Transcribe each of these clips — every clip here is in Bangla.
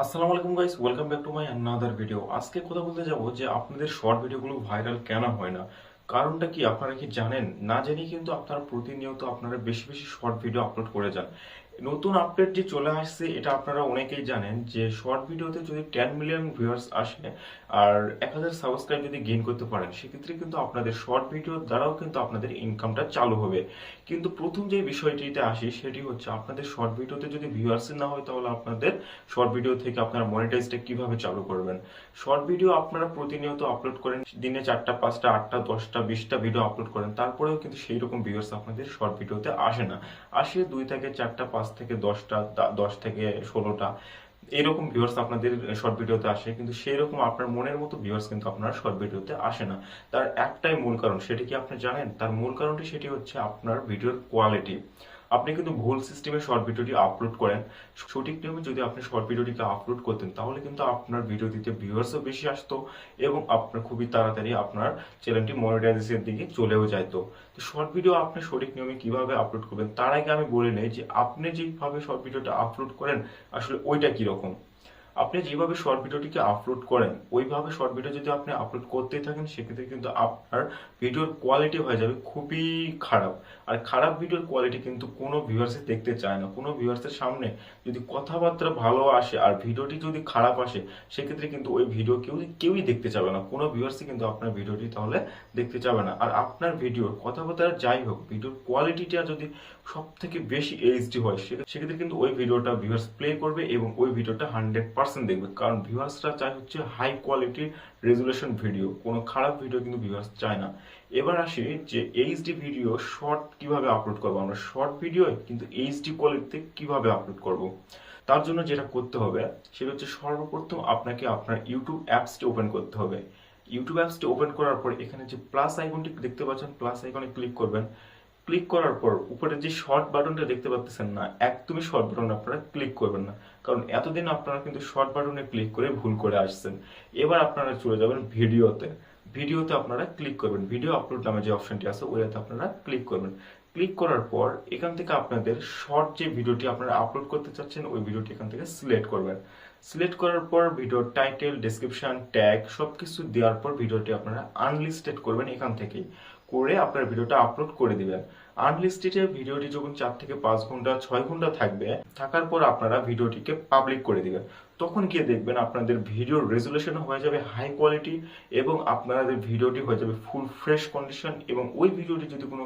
আসসালামু আলাইকুম guys, welcome back to my another video. আজকে কথা বলতে যাব যে আপনাদের শর্ট ভিডিওগুলো ভাইরাল কেন হয় না। কারণটা কি আপনারা কি জানেন? না জেনেই কিন্তু আপনারা প্রতিনিয়ত আপনারা বেশি বেশি শর্ট ভিডিও আপলোড করে যান। নতুন আপডেট যে চলে আসছে এটা আপনারা অনেকেই জানেন যে শর্ট ভিডিওতে যদি 10 মিলিয়ন ভিউয়ার্স আসে আর 1000 সাবস্ক্রাইব যদি গেইন করতে পারেন, সেক্ষেত্রে কিন্তু আপনাদের শর্ট ভিডিও দ্বারাও কিন্তু আপনাদের ইনকামটা চালু হবে। কিন্তু প্রথম যে বিষয়টিতে আসি সেটি হচ্ছে আপনাদের শর্ট ভিডিওতে যদি ভিউয়ার্স না হয়, তাহলে আপনাদের শর্ট ভিডিও থেকে আপনারা মনিটাইজটা কিভাবে চালু করবেন। শর্ট ভিডিও আপনারা প্রতিনিয়ত আপলোড করেন, দিনে 4টা 5টা 8টা 10টা 20টা ভিডিও আপলোড করেন, তারপরেও কিন্তু সেই রকম ভিউয়ার্স আপনাদের শর্ট ভিডিওতে আসে না। আসে 2 থেকে 4টা 5 থেকে 10টা 10 থেকে 16টা এরকম ভিউয়ার্স আপনাদের শর্ট ভিডিওতে আসে, কিন্তু সেই রকম আপনার মনের মতো ভিউয়ার্স কিন্তু আপনার শর্ট ভিডিওতে আসে না। তার একটাই মূল কারণ, সেটি কি আপনি জানেন? তার মূল কারণটি সেটি হচ্ছে আপনার ভিডিওর কোয়ালিটি। আপনি কিন্তু ভুল সিস্টেমে শর্ট ভিডিওটি আপলোড করেন। সঠিক নিয়মে যদি আপনি শর্ট ভিডিওটিকে আপলোড করতেন, তাহলে কিন্তু আপনার ভিডিওটিতে ভিউয়ার্সও বেশি আসতো এবং আপনার খুবই তাড়াতাড়ি আপনার চ্যানেলটি মনিটাইজেশনের দিকে চলেও যাইতো। তো শর্ট ভিডিও আপনি সঠিক নিয়মে কিভাবে আপলোড করবেন, তার আগে আমি বলে নেই যে আপনি যেভাবে শর্ট ভিডিওটা আপলোড করেন আসলে ওইটা কিরকম। আপনি যেভাবে শর্ট ভিডিওটিকে আপলোড করেন ওইভাবে শর্ট ভিডিও যদি আপনি আপলোড করতেই থাকেন, সেক্ষেত্রে কিন্তু আপনার ভিডিওর কোয়ালিটি হয়ে যাবে খুবই খারাপ। আর খারাপ ভিডিওর কোয়ালিটি কিন্তু কোনো ভিউয়ার্সে দেখতে চায় না। কোনো ভিউয়ার্সের সামনে যদি কথাবার্তা ভালো আসে আর ভিডিওটি যদি খারাপ আসে, সেক্ষেত্রে কিন্তু ওই ভিডিও কেউই দেখতে চাবে না। কোনো ভিউয়ার্সই কিন্তু আপনার ভিডিওটি তাহলে দেখতে চাবে না। আর আপনার ভিডিওর কথাবার্তা যাই হোক, ভিডিওর কোয়ালিটিটা যদি সব থেকে বেশি এইচডি হয়, সেক্ষেত্রে কিন্তু ওই ভিডিওটা ভিউয়ার্স প্লে করবে এবং ওই ভিডিওটা 100% দেখবে। কারণ ভিউয়ার্সরা চায় হচ্ছে হাই কোয়ালিটির রেজুলেশন ভিডিও, কোনো খারাপ ভিডিও কিন্তু ভিউয়ার্স চায় না। এবার আসি যে এইচডি ভিডিও শর্ট কিভাবে আপলোড করবো। আমরা শর্ট ভিডিও কিন্তু এইচডি কোয়ালিটিতে কিভাবে আপলোড করব। তার জন্য যেটা করতে হবে সেটা হচ্ছে সর্বপ্রথম আপনাকে আপনার ইউটিউব অ্যাপসটি ওপেন করতে হবে। ইউটিউব অ্যাপসটি ওপেন করার পর এখানে যে প্লাস আইকনটি দেখতে পাচ্ছেন, প্লাস আইকনে ক্লিক করবেন। ক্লিক করার পর উপরে যে শর্ট বাটনটা দেখতে পাচ্ছেন না, একদমই শর্ট বাটন আপনারা ক্লিক করবেন না, কারণ এতদিন আপনারা কিন্তু শর্ট বাটনে ক্লিক করে ভুল করে আসছেন। এবার আপনারা চলে যাবেন ভিডিওতে। ভিডিওতে আপনারা ক্লিক করবেন, ভিডিও আপলোড নামে যে অপশনটি আছে ওইটাতে আপনারা ক্লিক করবেন। ক্লিক করার পর এখান থেকে আপনাদের শর্ট যে ভিডিওটি আপনারা আপলোড করতে চাচ্ছেন ওই ভিডিওটি এখান থেকে সিলেক্ট করবেন। সিলেক্ট করার পর ভিডিওর টাইটেল, ডেসক্রিপশন, ট্যাগ সবকিছু দেওয়ার পর ভিডিওটি আপনারা আনলিস্টেড করবেন। এখান থেকেই করে আপনার ভিডিওটা আপলোড করে দিবেন। আনলিস্টেডে ভিডিওটি যখন 4 থেকে 5 ঘন্টা 6 ঘন্টা থাকবে, থাকার পর আপনারা ভিডিওটিকে পাবলিক করে দিবেন। তখন গিয়ে দেখবেন আপনাদের ভিডিওর রেজুলেশন হয়ে যাবে হাই কোয়ালিটি এবং আপনাদের ভিডিওটি হয়ে যাবে ফুল ফ্রেশ কন্ডিশন। এবং ওই ভিডিওটি যদি কোনো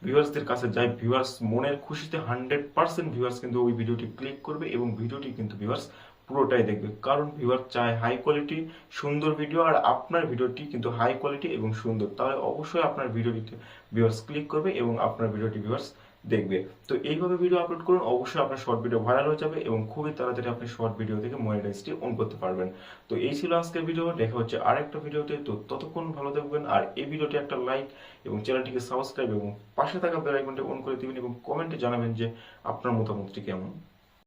ভিউয়ার্সদের কাছে যায়, ভিউয়ার্স মনের খুশিতে 100% ভিউয়ার্স কিন্তু ওই ভিডিওটি ক্লিক করবে এবং ভিডিওটি কিন্তু ভিউয়ার্স পুরোটাই দেখবে। কারণ ভিউয়ার চায় হাই কোয়ালিটি সুন্দর ভিডিও, আর আপনার ভিডিওটি কিন্তু হাই কোয়ালিটি এবং সুন্দর, তাহলে অবশ্যই আপনার ভিডিওটিতে ভিউয়ার্স ক্লিক করবে এবং আপনার ভিডিওটি ভিউয়ার্স দেখবে। তো এইভাবে ভিডিও আপলোড করুন, অবশ্যই আপনার শর্ট ভিডিও ভাইরাল হয়ে যাবে এবং খুবই তাড়াতাড়ি আপনি শর্ট ভিডিও থেকে মনিটাইজটি অন করতে পারবেন। তো এই ছিল আজকের ভিডিও, দেখা হচ্ছে আরেকটা ভিডিওতে। তো ততক্ষণ ভালো থাকবেন, আর এই ভিডিওটি একটা লাইক এবং চ্যানেলটিকে সাবস্ক্রাইব এবং পাশে থাকা বেল আইকনটি অন করে দিবেন এবং কমেন্টে জানাবেন যে আপনার মতামতটি কেমন।